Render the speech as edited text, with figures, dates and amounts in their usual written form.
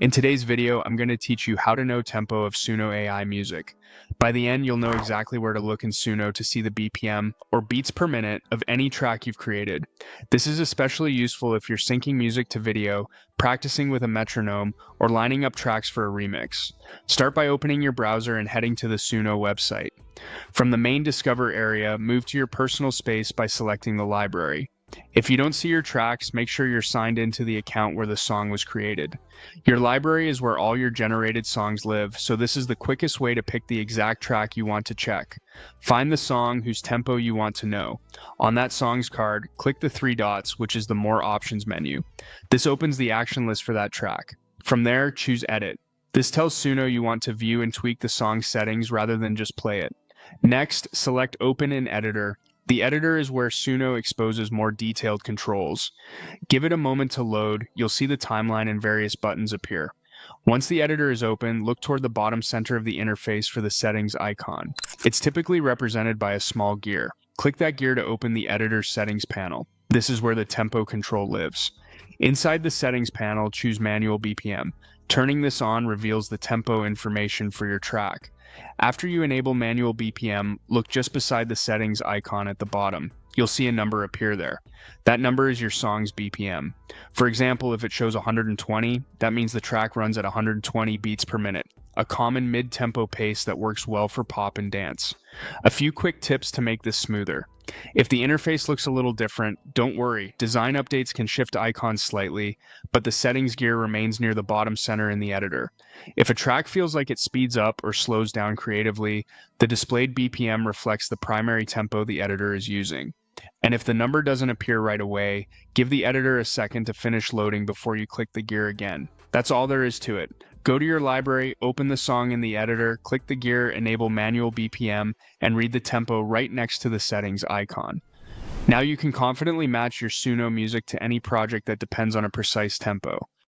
In today's video, I'm going to teach you how to know tempo of Suno AI Music. By the end, you'll know exactly where to look in Suno to see the BPM, or beats per minute, of any track you've created. This is especially useful if you're syncing music to video, practicing with a metronome, or lining up tracks for a remix. Start by opening your browser and heading to the Suno website. From the main Discover area, move to your personal space by selecting the library. If you don't see your tracks, make sure you're signed into the account where the song was created. Your library is where all your generated songs live, so this is the quickest way to pick the exact track you want to check. Find the song whose tempo you want to know. On that song's card, click the three dots, which is the More Options menu. This opens the action list for that track. From there, choose Edit. This tells Suno you want to view and tweak the song's settings rather than just play it. Next, select Open in Editor. The editor is where Suno exposes more detailed controls. Give it a moment to load, you'll see the timeline and various buttons appear. Once the editor is open, look toward the bottom center of the interface for the settings icon. It's typically represented by a small gear. Click that gear to open the editor settings panel. This is where the tempo control lives. Inside the settings panel, choose Manual BPM. Turning this on reveals the tempo information for your track. After you enable Manual BPM, look just beside the settings icon at the bottom. You'll see a number appear there. That number is your song's BPM. For example, if it shows 120, that means the track runs at 120 beats per minute, a common mid-tempo pace that works well for pop and dance. A few quick tips to make this smoother. If the interface looks a little different, don't worry, design updates can shift icons slightly, but the settings gear remains near the bottom center in the editor. If a track feels like it speeds up or slows down creatively, the displayed BPM reflects the primary tempo the editor is using. And if the number doesn't appear right away, give the editor a second to finish loading before you click the gear again. That's all there is to it. Go to your library, open the song in the editor, click the gear, enable Manual BPM, and read the tempo right next to the settings icon. Now you can confidently match your Suno music to any project that depends on a precise tempo.